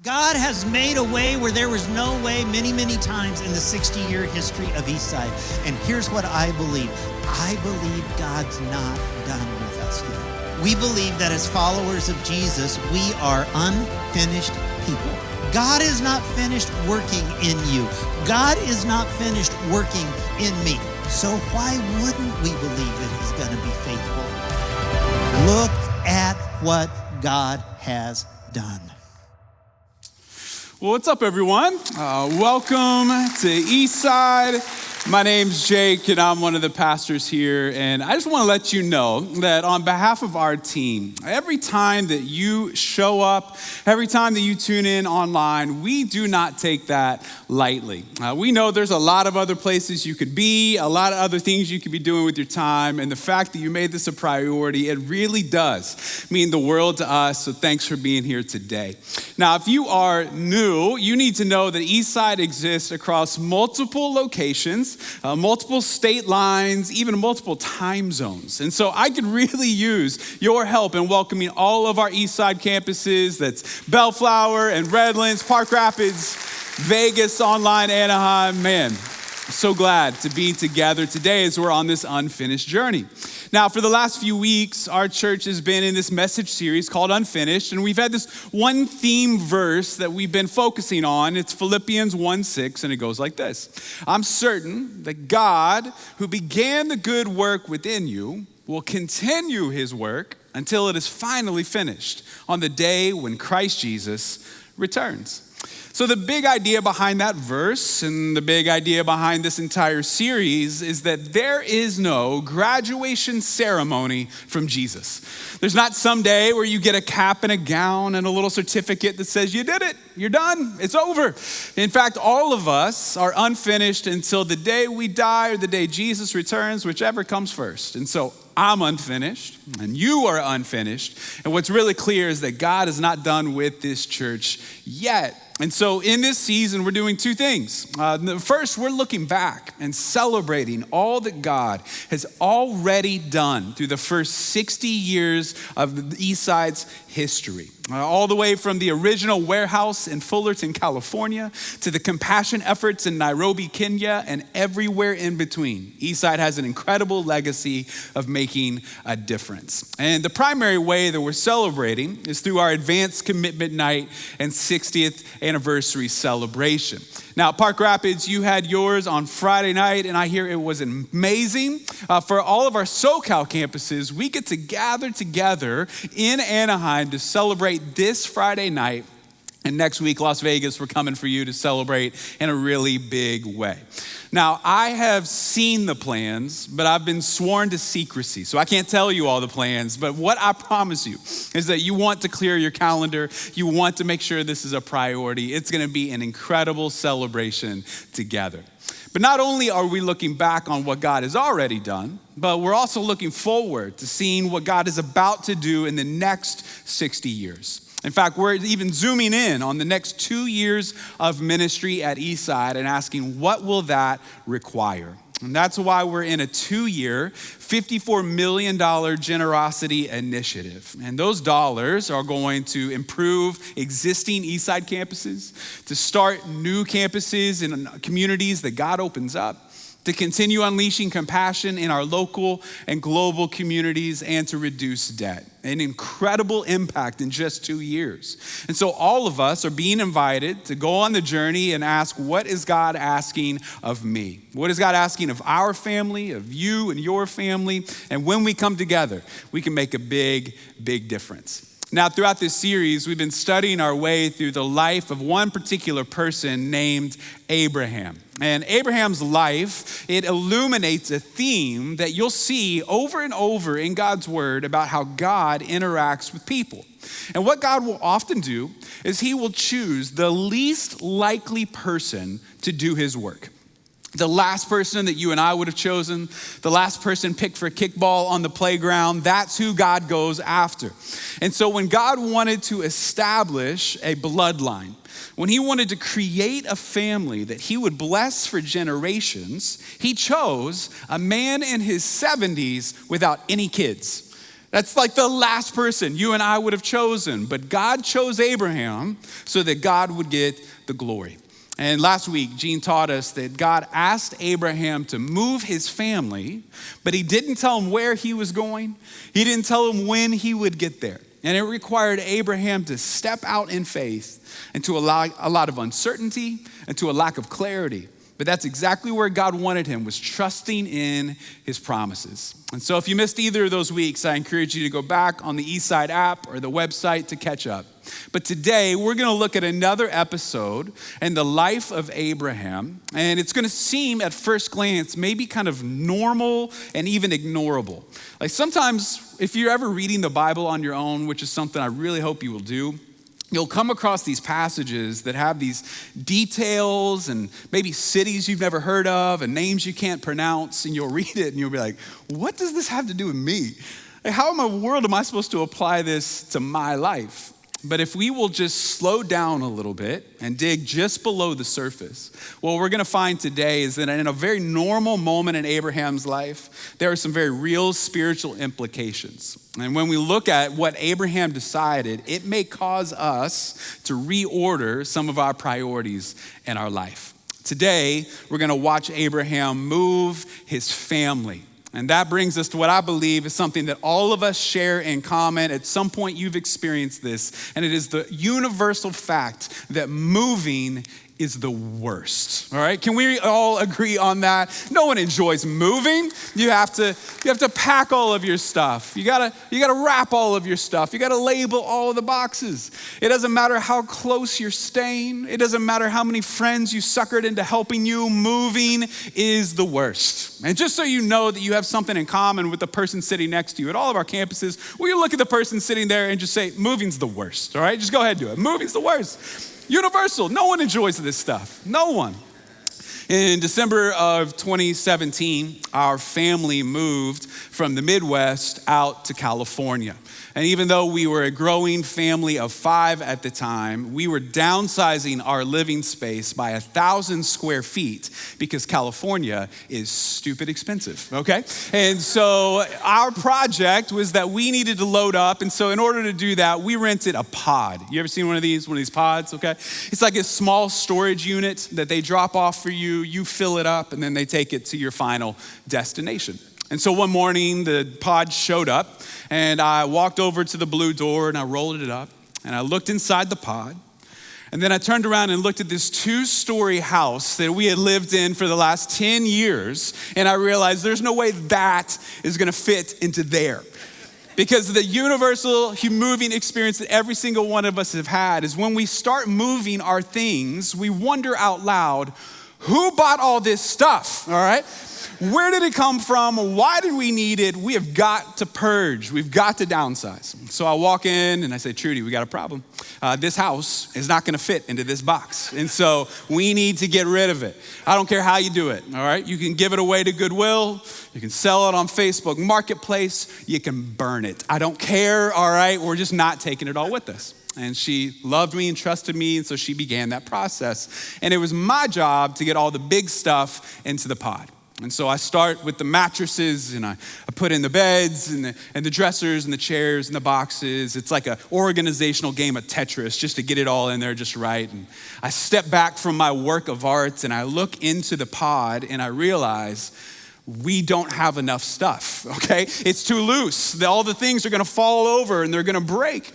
God has made a way where there was no way many, many times in the 60-year history of Eastside. And here's what I believe. I believe God's not done with us yet. We believe that as followers of Jesus, we are unfinished people. God is not finished working in you. God is not finished working in me. So why wouldn't we believe that he's going to be faithful? Look at what God has done. Well, what's up, everyone? Welcome to Eastside. My name's Jake, and I'm one of the pastors here. And I just want to let you know that on behalf of our team, every time that you show up, every time that you tune in online, we do not take that lightly. We know there's a lot of other places you could be, a lot of other things you could be doing with your time. And the fact that you made this a priority, it really does mean the world to us. So thanks for being here today. Now, if you are new, you need to know that Eastside exists across multiple locations, multiple state lines, even multiple time zones. And so I could really use your help in welcoming all of our Eastside campuses. That's Bellflower and Redlands, Park Rapids, Vegas, online, Anaheim. Man, so glad to be together today as we're on this unfinished journey. Now, for the last few weeks, our church has been in this message series called Unfinished, and we've had this one theme verse that we've been focusing on. It's Philippians 1:6, and it goes like this. I'm certain that God, who began the good work within you, will continue his work until it is finally finished on the day when Christ Jesus returns. So the big idea behind that verse and the big idea behind this entire series is that there is no graduation ceremony from Jesus. There's not some day where you get a cap and a gown and a little certificate that says you did it, you're done, it's over. In fact, all of us are unfinished until the day we die or the day Jesus returns, whichever comes first. And so I'm unfinished and you are unfinished. And what's really clear is that God is not done with this church yet. And so in this season, we're doing two things. First, we're looking back and celebrating all that God has already done through the first 60 years of the Eastside's history. All the way from the original warehouse in Fullerton, California, to the compassion efforts in Nairobi, Kenya, and everywhere in between. Eastside has an incredible legacy of making a difference. And the primary way that we're celebrating is through our advanced commitment night and 60th anniversary celebration. Now, Park Rapids, you had yours on Friday night, and I hear it was amazing. For all of our SoCal campuses, we get to gather together in Anaheim to celebrate this Friday night. And next week, Las Vegas, we're coming for you to celebrate in a really big way. Now, I have seen the plans, but I've been sworn to secrecy. So I can't tell you all the plans, but what I promise you is that you want to clear your calendar. You want to make sure this is a priority. It's going to be an incredible celebration together. But not only are we looking back on what God has already done, but we're also looking forward to seeing what God is about to do in the next 60 years. In fact, we're even zooming in on the next 2 years of ministry at Eastside and asking, what will that require? And that's why we're in a 2-year, $54 million generosity initiative. And those dollars are going to improve existing Eastside campuses, to start new campuses in communities that God opens up, to continue unleashing compassion in our local and global communities, and to reduce debt. An incredible impact in just 2 years. And so all of us are being invited to go on the journey and ask, what is God asking of me? What is God asking of our family, of you and your family? And when we come together, we can make a big, big difference. Now, throughout this series, we've been studying our way through the life of one particular person named Abraham. And Abraham's life, it illuminates a theme that you'll see over and over in God's word about how God interacts with people. And what God will often do is he will choose the least likely person to do his work. The last person that you and I would have chosen, the last person picked for kickball on the playground, that's who God goes after. And so when God wanted to establish a bloodline, when he wanted to create a family that he would bless for generations, he chose a man in his 70s without any kids. That's like the last person you and I would have chosen. But God chose Abraham so that God would get the glory. And last week, Gene taught us that God asked Abraham to move his family, but he didn't tell him where he was going. He didn't tell him when he would get there. And it required Abraham to step out in faith into a lot of uncertainty and to a lack of clarity. But that's exactly where God wanted him, was trusting in his promises. And so if you missed either of those weeks, I encourage you to go back on the Eastside app or the website to catch up. But today, we're going to look at another episode in the life of Abraham. And it's going to seem at first glance maybe kind of normal and even ignorable. Like sometimes, if you're ever reading the Bible on your own, which is something I really hope you will do, you'll come across these passages that have these details and maybe cities you've never heard of and names you can't pronounce, and you'll read it and you'll be like, what does this have to do with me? Like, how in the world am I supposed to apply this to my life? But if we will just slow down a little bit and dig just below the surface, what we're gonna find today is that in a very normal moment in Abraham's life, there are some very real spiritual implications. And when we look at what Abraham decided, it may cause us to reorder some of our priorities in our life. Today, we're gonna watch Abraham move his family. And that brings us to what I believe is something that all of us share in common. At some point, you've experienced this, and it is the universal fact that moving is the worst. All right, can we all agree on that? No one enjoys moving. You have to pack all of your stuff. You gotta wrap all of your stuff. You gotta label all of the boxes. It doesn't matter how close you're staying. It doesn't matter how many friends you suckered into helping you. Moving is the worst. And just so you know that you have something in common with the person sitting next to you at all of our campuses, will you look at the person sitting there and just say, moving's the worst, all right? Just go ahead and do it. Moving's the worst. Universal. No one enjoys this stuff. No one. In December of 2017, our family moved from the Midwest out to California. And even though we were a growing family of 5 at the time, we were downsizing our living space by 1,000 square feet because California is stupid expensive, okay? And so our project was that we needed to load up. And so in order to do that, we rented a pod. You ever seen one of these pods, okay? It's like a small storage unit that they drop off for you. You fill it up, and then they take it to your final destination. And so one morning, the pod showed up, and I walked over to the blue door, and I rolled it up, and I looked inside the pod. And then I turned around and looked at this 2-story house that we had lived in for the last 10 years, and I realized there's no way that is gonna fit into there. Because the universal moving experience that every single one of us have had is when we start moving our things, we wonder out loud, who bought all this stuff, all right? Where did it come from? Why did we need it? We have got to purge. We've got to downsize. So I walk in and I say, Trudy, we got a problem. This house is not gonna fit into this box. And so we need to get rid of it. I don't care how you do it, all right? You can give it away to Goodwill. You can sell it on Facebook Marketplace. You can burn it. I don't care, all right? We're just not taking it all with us. And she loved me and trusted me, and so she began that process. And it was my job to get all the big stuff into the pod. And so I start with the mattresses, and I put in the beds and the dressers and the chairs and the boxes. It's like an organizational game of Tetris just to get it all in there just right. And I step back from my work of art, and I look into the pod, and I realize we don't have enough stuff, okay? It's too loose. All the things are gonna fall over and they're gonna break.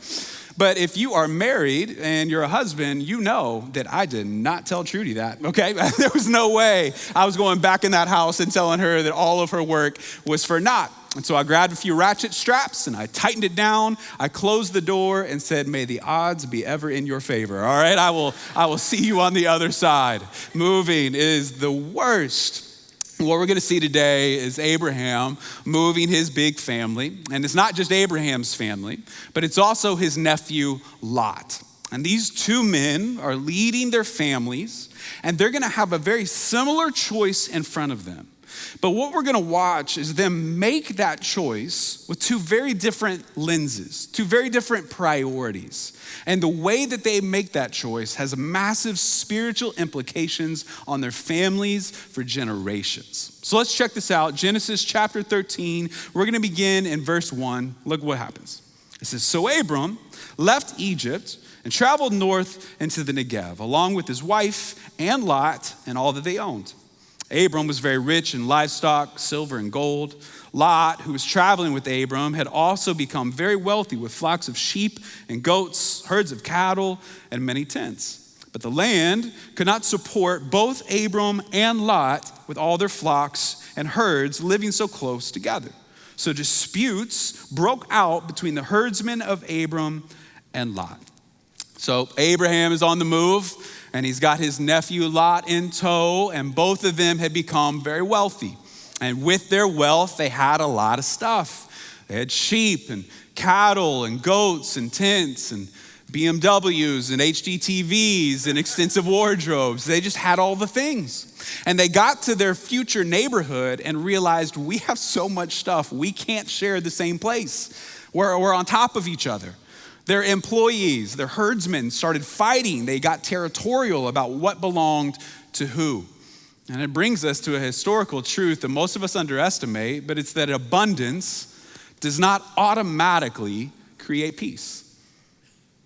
But if you are married and you're a husband, you know that I did not tell Trudy that, okay? There was no way I was going back in that house and telling her that all of her work was for naught. And so I grabbed a few ratchet straps and I tightened it down. I closed the door and said, may the odds be ever in your favor, all right? I will see you on the other side. Moving is the worst. What we're gonna see today is Abraham moving his big family. And it's not just Abraham's family, but it's also his nephew, Lot. And these 2 men are leading their families, and they're gonna have a very similar choice in front of them. But what we're gonna watch is them make that choice with two very different lenses, two very different priorities. And the way that they make that choice has massive spiritual implications on their families for generations. So let's check this out. Genesis chapter 13, we're gonna begin in verse 1. Look what happens. It says, so Abram left Egypt and traveled north into the Negev, along with his wife and Lot and all that they owned. Abram was very rich in livestock, silver and gold. Lot, who was traveling with Abram, had also become very wealthy with flocks of sheep and goats, herds of cattle, and many tents. But the land could not support both Abram and Lot with all their flocks and herds living so close together. So disputes broke out between the herdsmen of Abram and Lot. So Abraham is on the move, and he's got his nephew Lot in tow, and both of them had become very wealthy. And with their wealth, they had a lot of stuff. They had sheep and cattle and goats and tents and BMWs and HD TVs and extensive wardrobes. They just had all the things. And they got to their future neighborhood and realized we have so much stuff, we can't share the same place. We're on top of each other. Their employees, their herdsmen started fighting. They got territorial about what belonged to who. And it brings us to a historical truth that most of us underestimate, but it's that abundance does not automatically create peace.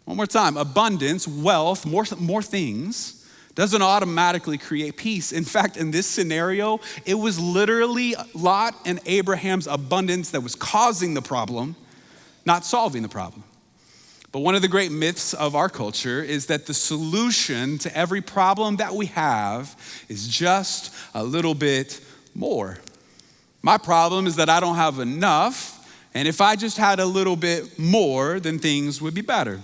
One more time, abundance, wealth, more things, doesn't automatically create peace. In fact, in this scenario, it was literally Lot and Abraham's abundance that was causing the problem, not solving the problem. But one of the great myths of our culture is that the solution to every problem that we have is just a little bit more. My problem is that I don't have enough, and if I just had a little bit more, then things would be better.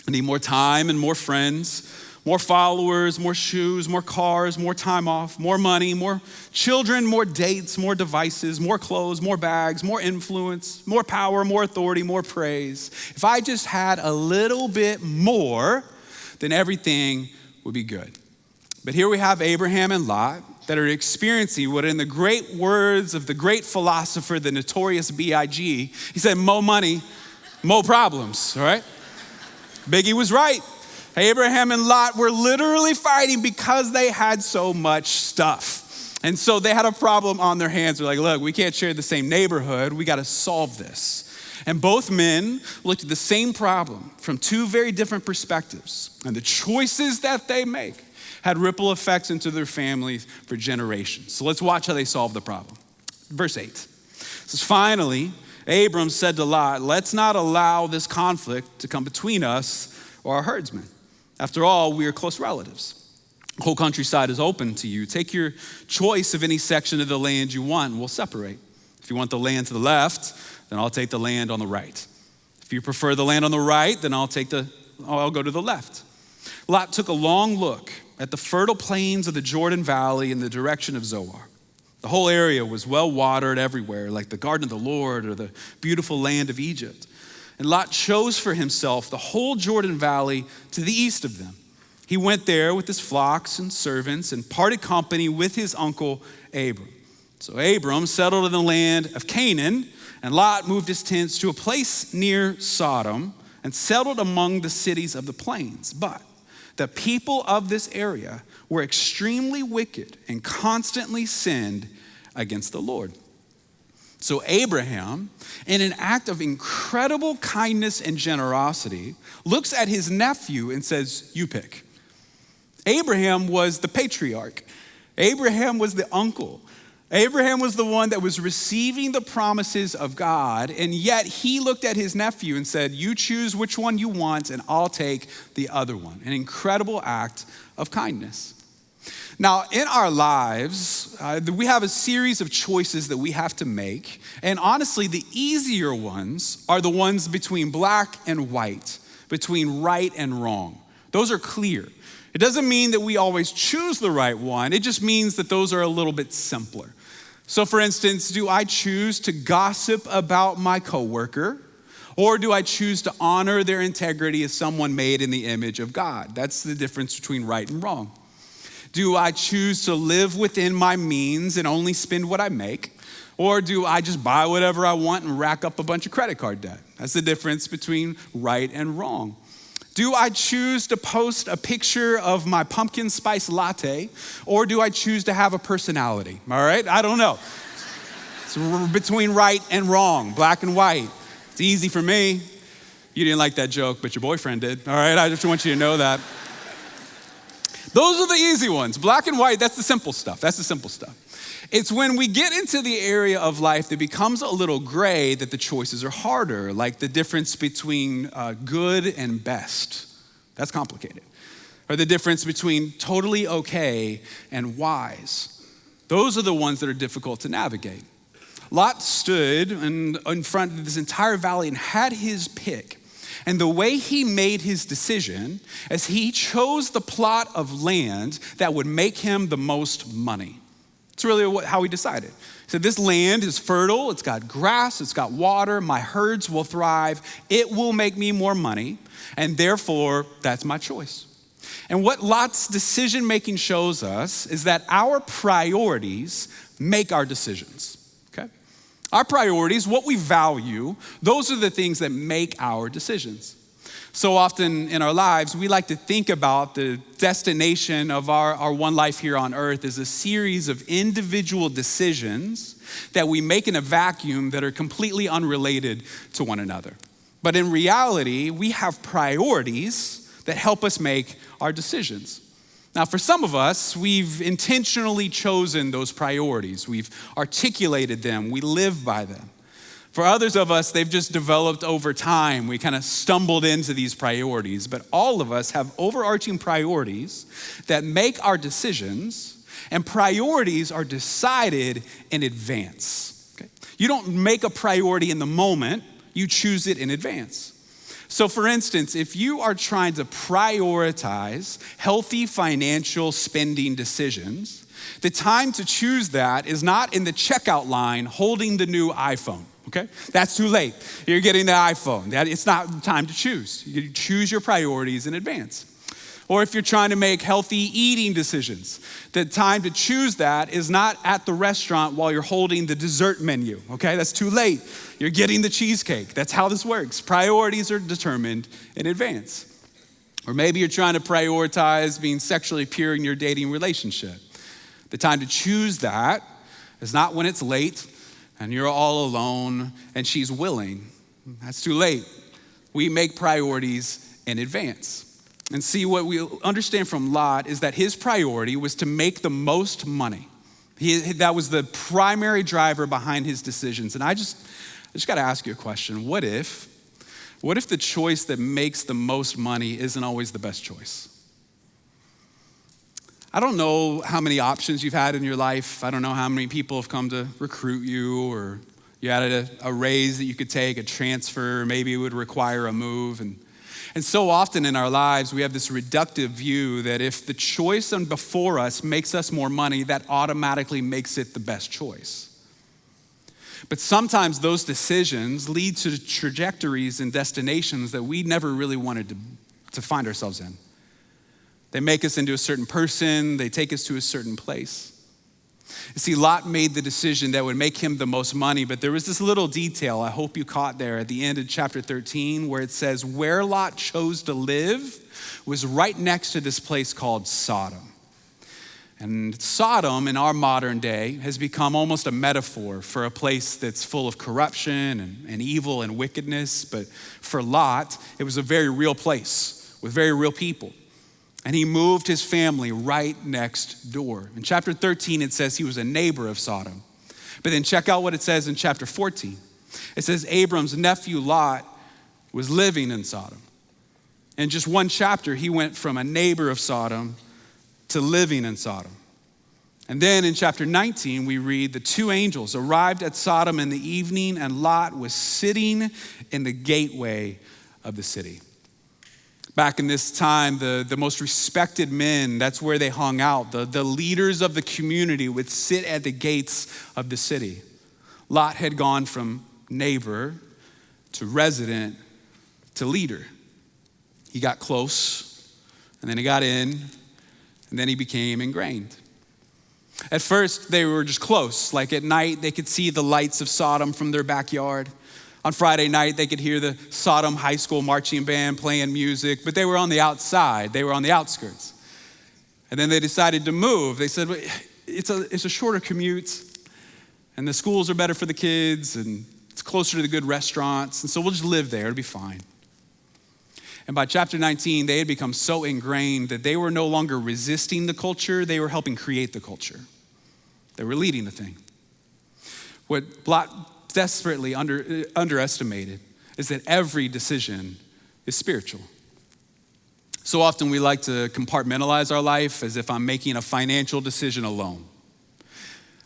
I need more time and more friends, more followers, more shoes, more cars, more time off, more money, more children, more dates, more devices, more clothes, more bags, more influence, more power, more authority, more praise. If I just had a little bit more, then everything would be good. But here we have Abraham and Lot that are experiencing what, in the great words of the great philosopher, the notorious B.I.G., he said, mo money, mo problems, all right? Biggie was right. Abraham and Lot were literally fighting because they had so much stuff. And so they had a problem on their hands. They're like, look, we can't share the same neighborhood. We got to solve this. And both men looked at the same problem from two very different perspectives. And the choices that they make had ripple effects into their families for generations. So let's watch how they solve the problem. Verse 8 says, finally, Abram said to Lot, let's not allow this conflict to come between us or our herdsmen. After all, we are close relatives. The whole countryside is open to you. Take your choice of any section of the land you want, and we'll separate. If you want the land to the left, then I'll take the land on the right. If you prefer the land on the right, then I'll go to the left. Lot took a long look at the fertile plains of the Jordan Valley in the direction of Zoar. The whole area was well watered everywhere, like the garden of the Lord or the beautiful land of Egypt. And Lot chose for himself the whole Jordan Valley to the east of them. He went there with his flocks and servants and parted company with his uncle Abram. So Abram settled in the land of Canaan, and Lot moved his tents to a place near Sodom and settled among the cities of the plains. But the people of this area were extremely wicked and constantly sinned against the Lord. So Abraham, in an act of incredible kindness and generosity, looks at his nephew and says, you pick. Abraham was the patriarch. Abraham was the uncle. Abraham was the one that was receiving the promises of God, and yet he looked at his nephew and said, you choose which one you want, and I'll take the other one. An incredible act of kindness. Now, in our lives, we have a series of choices that we have to make. And honestly, the easier ones are the ones between black and white, between right and wrong. Those are clear. It doesn't mean that we always choose the right one. It just means that those are a little bit simpler. So for instance, do I choose to gossip about my coworker, or do I choose to honor their integrity as someone made in the image of God? That's the difference between right and wrong. Do I choose to live within my means and only spend what I make? Or do I just buy whatever I want and rack up a bunch of credit card debt? That's the difference between right and wrong. Do I choose to post a picture of my pumpkin spice latte, or do I choose to have a personality? All right, I don't know. It's between right and wrong, black and white. It's easy for me. You didn't like that joke, but your boyfriend did. All right, I just want you to know that. Those are the easy ones. Black and white, that's the simple stuff. That's the simple stuff. It's when we get into the area of life that becomes a little gray that the choices are harder, like the difference between good and best. That's complicated. Or the difference between totally okay and wise. Those are the ones that are difficult to navigate. Lot stood in front of this entire valley and had his pick. And the way he made his decision is he chose the plot of land that would make him the most money. It's really how he decided. He said, this land is fertile, it's got grass, it's got water, my herds will thrive, it will make me more money, and therefore, that's my choice. And what Lot's decision-making shows us is that our priorities make our decisions. Our priorities, what we value, those are the things that make our decisions. So often in our lives, we like to think about the destination of our one life here on earth as a series of individual decisions that we make in a vacuum that are completely unrelated to one another. But in reality, we have priorities that help us make our decisions. Now, for some of us, we've intentionally chosen those priorities. We've articulated them. We live by them. For others of us, they've just developed over time. We kind of stumbled into these priorities. But all of us have overarching priorities that make our decisions, and priorities are decided in advance. Okay? You don't make a priority in the moment. You choose it in advance. So for instance, if you are trying to prioritize healthy financial spending decisions, the time to choose that is not in the checkout line holding the new iPhone, okay? That's too late. You're getting the iPhone. It's not the time to choose. You choose your priorities in advance. Or if you're trying to make healthy eating decisions, the time to choose that is not at the restaurant while you're holding the dessert menu, okay? That's too late. You're getting the cheesecake. That's how this works. Priorities are determined in advance. Or maybe you're trying to prioritize being sexually pure in your dating relationship. The time to choose that is not when it's late and you're all alone and she's willing. That's too late. We make priorities in advance. And see, what we understand from Lot is that his priority was to make the most money. That was the primary driver behind his decisions. And I just got to ask you a question. What if the choice that makes the most money isn't always the best choice? I don't know how many options you've had in your life. I don't know how many people have come to recruit you, or you had a raise that you could take, a transfer, maybe it would require a move. And so often in our lives, we have this reductive view that if the choice before us makes us more money, that automatically makes it the best choice. But sometimes those decisions lead to trajectories and destinations that we never really wanted to find ourselves in. They make us into a certain person, they take us to a certain place. You see, Lot made the decision that would make him the most money, but there was this little detail I hope you caught there at the end of chapter 13 where it says, where Lot chose to live was right next to this place called Sodom. And Sodom in our modern day has become almost a metaphor for a place that's full of corruption and evil and wickedness. But for Lot, it was a very real place with very real people. And he moved his family right next door. In chapter 13, it says he was a neighbor of Sodom. But then check out what it says in chapter 14. It says Abram's nephew Lot was living in Sodom. In just one chapter, he went from a neighbor of Sodom to living in Sodom. And then in chapter 19, we read the two angels arrived at Sodom in the evening, and Lot was sitting in the gateway of the city. Back in this time, the most respected men, that's where they hung out. The leaders of the community would sit at the gates of the city. Lot had gone from neighbor to resident to leader. He got close, and then he got in, and then he became ingrained. At first, they were just close. Like at night, they could see the lights of Sodom from their backyard. On Friday night, they could hear the Sodom High School marching band playing music, but they were on the outside. They were on the outskirts. And then they decided to move. They said, it's a shorter commute, and the schools are better for the kids, and it's closer to the good restaurants, and so we'll just live there. It'll be fine. And by chapter 19, they had become so ingrained that they were no longer resisting the culture, they were helping create the culture. They were leading the thing. What Lot desperately underestimated is that every decision is spiritual. So often we like to compartmentalize our life as if I'm making a financial decision alone.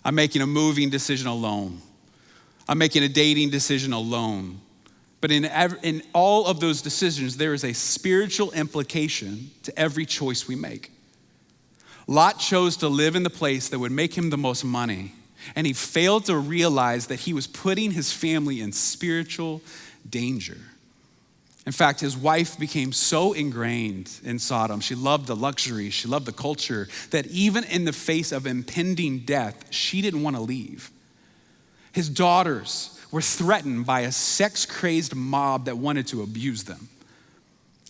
I'm making a moving decision alone. I'm making a dating decision alone. But in all of those decisions, there is a spiritual implication to every choice we make. Lot chose to live in the place that would make him the most money, and he failed to realize that he was putting his family in spiritual danger. In fact, his wife became so ingrained in Sodom. She loved the luxury, she loved the culture, that even in the face of impending death, she didn't want to leave. His daughters were threatened by a sex-crazed mob that wanted to abuse them.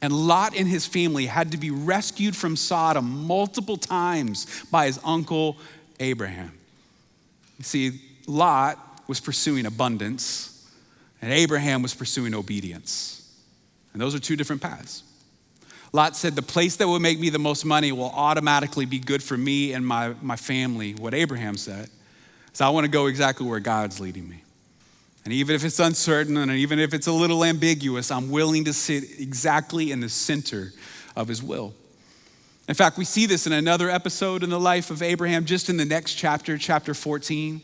And Lot and his family had to be rescued from Sodom multiple times by his uncle Abraham. You see, Lot was pursuing abundance, and Abraham was pursuing obedience. And those are two different paths. Lot said, the place that will make me the most money will automatically be good for me and my family. What Abraham said is, I want to go exactly where God's leading me. And even if it's uncertain and even if it's a little ambiguous, I'm willing to sit exactly in the center of his will. In fact, we see this in another episode in the life of Abraham, just in the next chapter, chapter 14.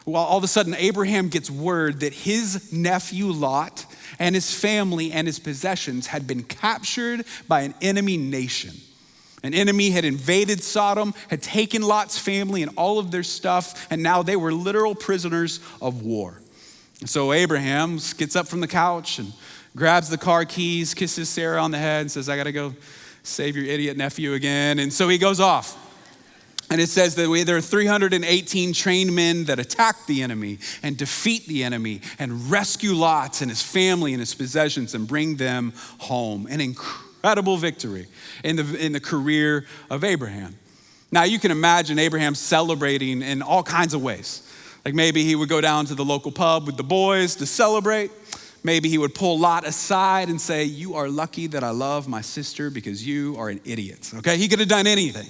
Well, all of a sudden, Abraham gets word that his nephew Lot and his family and his possessions had been captured by an enemy nation. An enemy had invaded Sodom, had taken Lot's family and all of their stuff, and now they were literal prisoners of war. So Abraham gets up from the couch and grabs the car keys, kisses Sarah on the head and says, I gotta go save your idiot nephew again. And so he goes off. And it says that there are 318 trained men that attack the enemy and defeat the enemy and rescue Lot and his family and his possessions and bring them home. An incredible victory in the career of Abraham. Now you can imagine Abraham celebrating in all kinds of ways. Like maybe he would go down to the local pub with the boys to celebrate. Maybe he would pull Lot aside and say, you are lucky that I love my sister because you are an idiot. Okay, he could have done anything.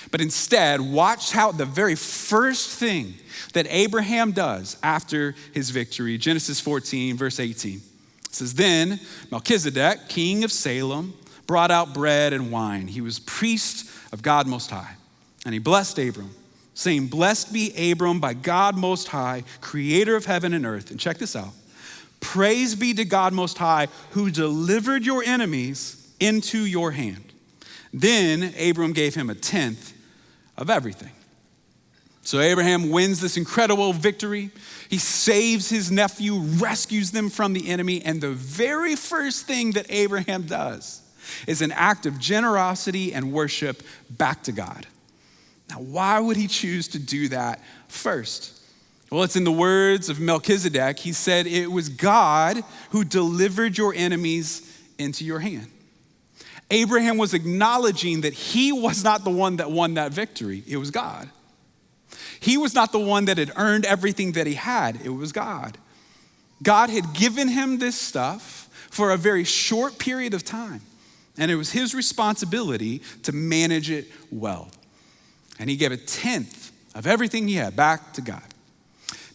But instead, watch how the very first thing that Abraham does after his victory, Genesis 14, verse 18, it says, then Melchizedek, king of Salem, brought out bread and wine. He was priest of God Most High. And he blessed Abram, saying, blessed be Abram by God Most High, creator of heaven and earth. And check this out. Praise be to God Most High, who delivered your enemies into your hand. Then Abram gave him a tenth of everything. So Abraham wins this incredible victory. He saves his nephew, rescues them from the enemy. And the very first thing that Abraham does is an act of generosity and worship back to God. Now, why would he choose to do that first? Well, it's in the words of Melchizedek. He said, it was God who delivered your enemies into your hand. Abraham was acknowledging that he was not the one that won that victory. It was God. He was not the one that had earned everything that he had. It was God. God had given him this stuff for a very short period of time, and it was his responsibility to manage it well. And he gave a tenth of everything he had back to God.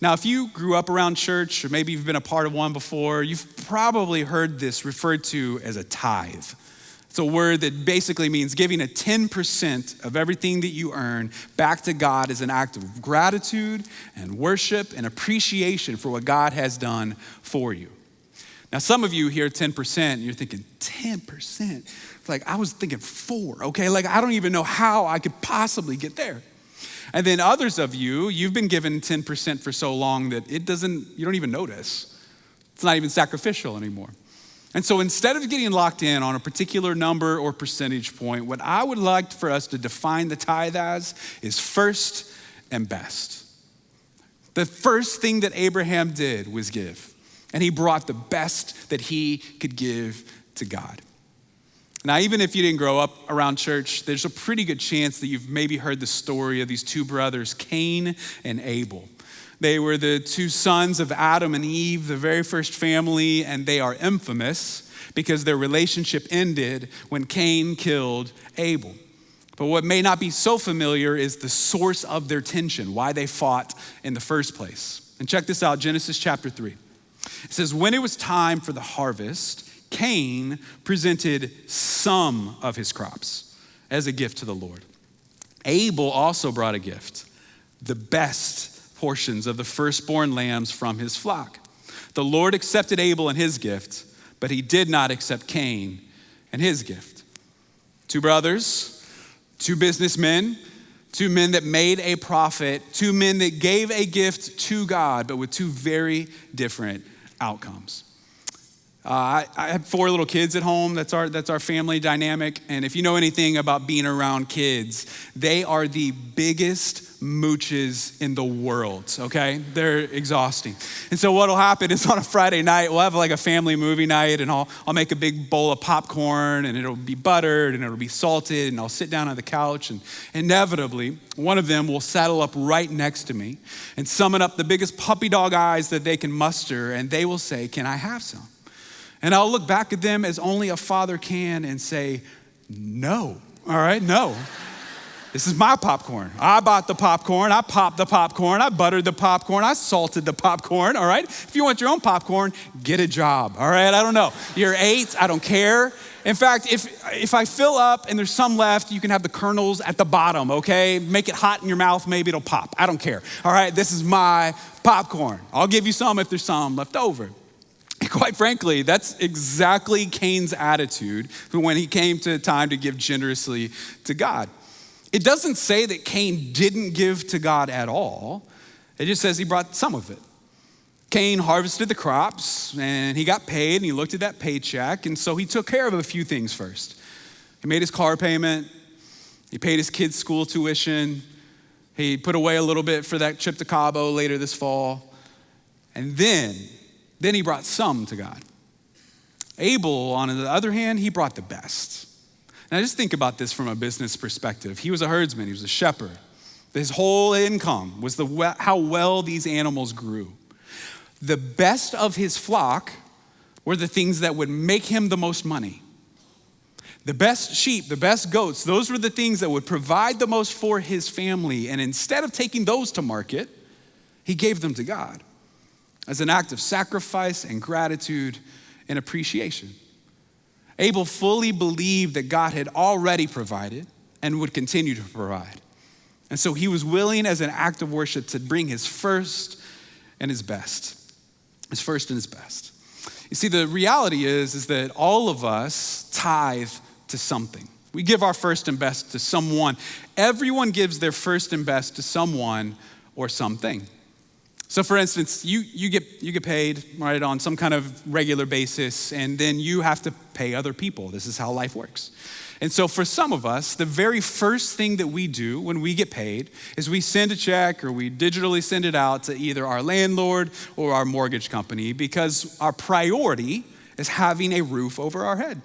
Now, if you grew up around church, or maybe you've been a part of one before, you've probably heard this referred to as a tithe. It's a word that basically means giving a 10% of everything that you earn back to God as an act of gratitude and worship and appreciation for what God has done for you. Now, some of you hear 10%, and you're thinking, 10%? Like, I was thinking 4, okay? Like, I don't even know how I could possibly get there. And then others of you, you've been given 10% for so long that you don't even notice. It's not even sacrificial anymore. And so instead of getting locked in on a particular number or percentage point, what I would like for us to define the tithe as is first and best. The first thing that Abraham did was give, and he brought the best that he could give to God. Now, even if you didn't grow up around church, there's a pretty good chance that you've maybe heard the story of these two brothers, Cain and Abel. They were the two sons of Adam and Eve, the very first family, and they are infamous because their relationship ended when Cain killed Abel. But what may not be so familiar is the source of their tension, why they fought in the first place. And check this out, Genesis chapter 3. It says, when it was time for the harvest, Cain presented some of his crops as a gift to the Lord. Abel also brought a gift, the best portions of the firstborn lambs from his flock. The Lord accepted Abel and his gift, but he did not accept Cain and his gift. Two brothers, two businessmen, two men that made a profit, two men that gave a gift to God, but with two very different outcomes. I have 4 little kids at home. That's our family dynamic. And if you know anything about being around kids, they are the biggest mooches in the world, okay? They're exhausting. And so what'll happen is on a Friday night, we'll have like a family movie night, and I'll make a big bowl of popcorn, and it'll be buttered, and it'll be salted, and I'll sit down on the couch, and inevitably, one of them will saddle up right next to me and summon up the biggest puppy dog eyes that they can muster, and they will say, "Can I have some?" And I'll look back at them as only a father can and say, "No, all right, no. This is my popcorn. I bought the popcorn. I popped the popcorn. I buttered the popcorn. I salted the popcorn, all right? If you want your own popcorn, get a job, all right? I don't know. You're 8, I don't care. In fact, if I fill up and there's some left, you can have the kernels at the bottom, okay? Make it hot in your mouth, maybe it'll pop. I don't care, all right? This is my popcorn. I'll give you some if there's some left over." Quite frankly, that's exactly Cain's attitude when he came to time to give generously to God. It doesn't say that Cain didn't give to God at all. It just says he brought some of it. Cain harvested the crops, and he got paid, and he looked at that paycheck, and so he took care of a few things first. He made his car payment. He paid his kids' school tuition. He put away a little bit for that trip to Cabo later this fall. And then he brought some to God. Abel, on the other hand, he brought the best. Now just think about this from a business perspective. He was a herdsman, he was a shepherd. His whole income was how well these animals grew. The best of his flock were the things that would make him the most money. The best sheep, the best goats, those were the things that would provide the most for his family. And instead of taking those to market, he gave them to God as an act of sacrifice and gratitude and appreciation. Abel fully believed that God had already provided and would continue to provide. And so he was willing as an act of worship to bring his first and his best. His first and his best. You see, the reality is that all of us tithe to something. We give our first and best to someone. Everyone gives their first and best to someone or something. So for instance, you get paid, right, on some kind of regular basis, and then you have to pay other people. This is how life works. And so for some of us, the very first thing that we do when we get paid is we send a check or we digitally send it out to either our landlord or our mortgage company, because our priority is having a roof over our head.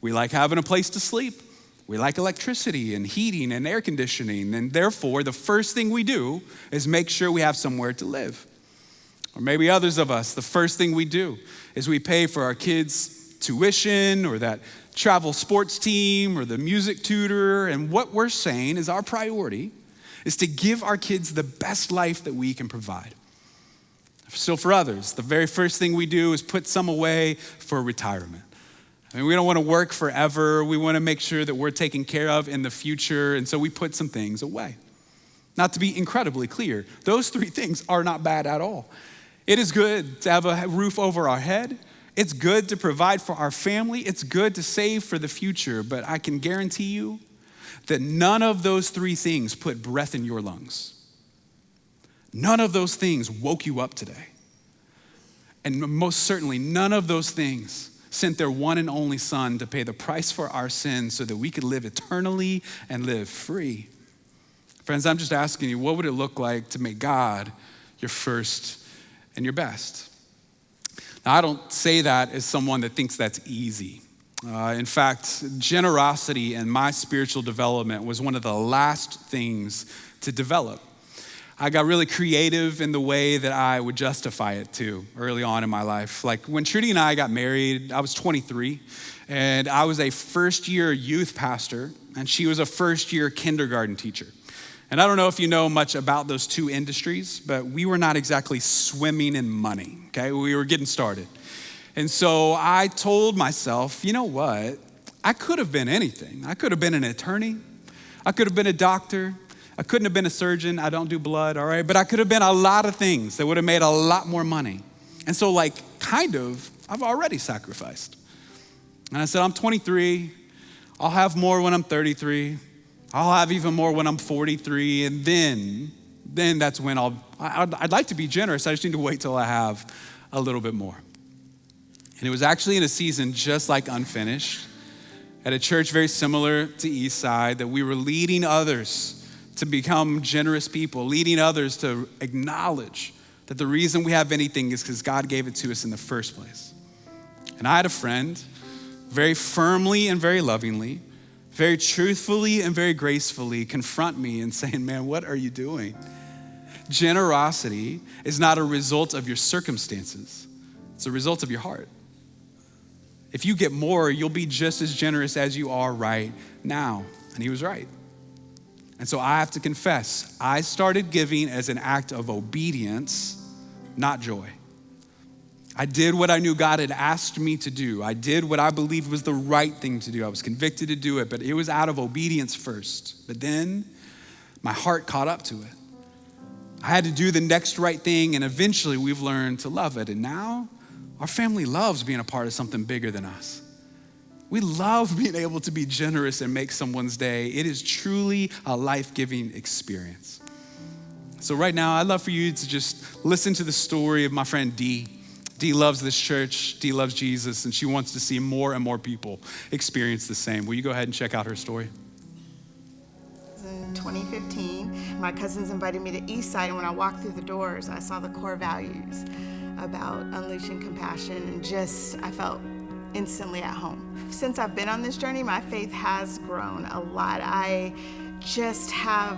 We like having a place to sleep. We like electricity and heating and air conditioning, and therefore the first thing we do is make sure we have somewhere to live. Or maybe others of us, the first thing we do is we pay for our kids' tuition or that travel sports team or the music tutor, and what we're saying is our priority is to give our kids the best life that we can provide. So for others, the very first thing we do is put some away for retirement. I mean, we don't want to work forever. We want to make sure that we're taken care of in the future, and so we put some things away. Not to be incredibly clear, those 3 things are not bad at all. It is good to have a roof over our head. It's good to provide for our family. It's good to save for the future, but I can guarantee you that none of those 3 things put breath in your lungs. None of those things woke you up today. And most certainly, none of those things sent their one and only Son to pay the price for our sins so that we could live eternally and live free. Friends, I'm just asking you, what would it look like to make God your first and your best? Now, I don't say that as someone that thinks that's easy. In fact, generosity in my spiritual development was one of the last things to develop. I got really creative in the way that I would justify it too early on in my life. Like when Trudy and I got married, I was 23, and I was a first-year youth pastor, and she was a first-year kindergarten teacher. And I don't know if you know much about those two industries, but we were not exactly swimming in money, okay? We were getting started. And so I told myself, you know what? I could have been anything. I could have been an attorney. I could have been a doctor. I couldn't have been a surgeon. I don't do blood, all right? But I could have been a lot of things that would have made a lot more money. And so I've already sacrificed. And I said, I'm 23. I'll have more when I'm 33. I'll have even more when I'm 43. And then that's when I'd like to be generous. I just need to wait till I have a little bit more. And it was actually in a season just like Unfinished, at a church very similar to Eastside, that we were leading others to become generous people, leading others to acknowledge that the reason we have anything is because God gave it to us in the first place. And I had a friend, very firmly and very lovingly, very truthfully and very gracefully confront me and saying, man, what are you doing? Generosity is not a result of your circumstances. It's a result of your heart. If you get more, you'll be just as generous as you are right now. And he was right. And so I have to confess, I started giving as an act of obedience, not joy. I did what I knew God had asked me to do. I did what I believed was the right thing to do. I was convicted to do it, but it was out of obedience first. But then my heart caught up to it. I had to do the next right thing, and eventually we've learned to love it. And now our family loves being a part of something bigger than us. We love being able to be generous and make someone's day. It is truly a life-giving experience. So right now, I'd love for you to just listen to the story of my friend Dee. Dee loves this church. Dee loves Jesus, and she wants to see more and more people experience the same. Will you go ahead and check out her story? In 2015, my cousins invited me to Eastside, and when I walked through the doors, I saw the core values about unleashing compassion, and I felt instantly at home. Since I've been on this journey, my faith has grown a lot. I just have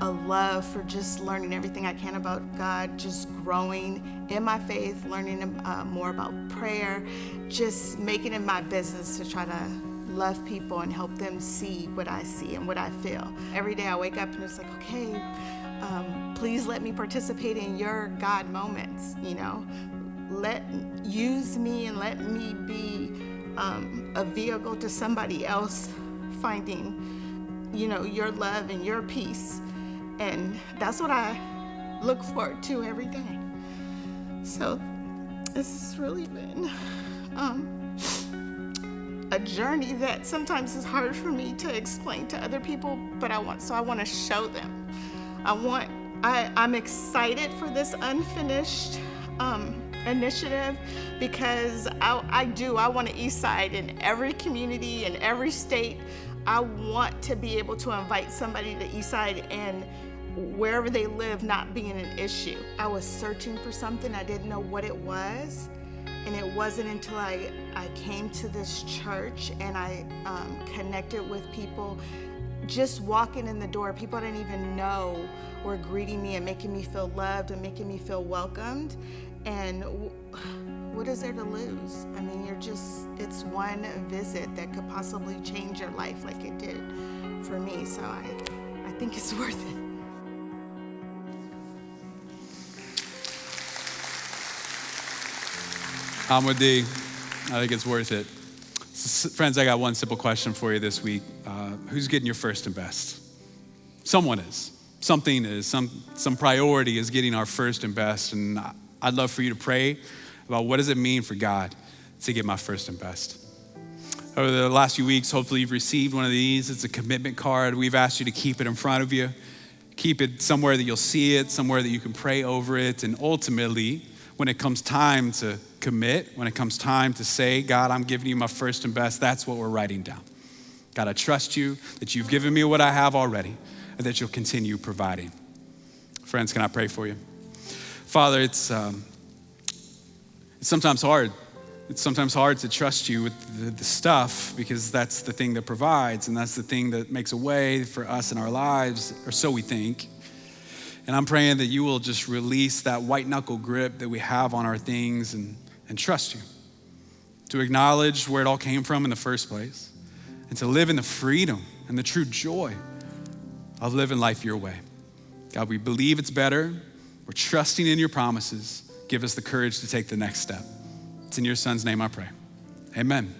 a love for just learning everything I can about God, just growing in my faith, learning more about prayer, just making it my business to try to love people and help them see what I see and what I feel. Every day I wake up and it's like, okay, please let me participate in your God moments, use me and let me be a vehicle to somebody else finding, your love and your peace. And that's what I look forward to every day. So it's really been a journey that sometimes is hard for me to explain to other people, but I want to show them. I'm excited for this Unfinished initiative because I want to Eastside in every community, in every state. I want to be able to invite somebody to Eastside and wherever they live not being an issue. I was searching for something, I didn't know what it was, and it wasn't until I came to this church and I connected with people. Just walking in the door, people I didn't even know were greeting me and making me feel loved and making me feel welcomed. And what is there to lose? I mean, it's one visit that could possibly change your life like it did for me. So I think it's worth it. I'm with Dee. I think it's worth it. Friends, I got one simple question for you this week. Who's getting your first and best? Someone is. Something is. Some priority is getting our first and best. And I'd love for you to pray about what does it mean for God to get my first and best. Over the last few weeks, hopefully you've received one of these. It's a commitment card. We've asked you to keep it in front of you. Keep it somewhere that you'll see it, somewhere that you can pray over it. And ultimately, when it comes time to commit, when it comes time to say, God, I'm giving you my first and best, that's what we're writing down. God, I trust you that you've given me what I have already and that you'll continue providing. Friends, can I pray for you? Father, it's sometimes hard. It's sometimes hard to trust you with the stuff because that's the thing that provides and that's the thing that makes a way for us in our lives, or so we think. And I'm praying that you will just release that white knuckle grip that we have on our things and trust you, to acknowledge where it all came from in the first place, and to live in the freedom and the true joy of living life your way. God, we believe it's better. We're trusting in your promises. Give us the courage to take the next step. It's in your son's name I pray. Amen.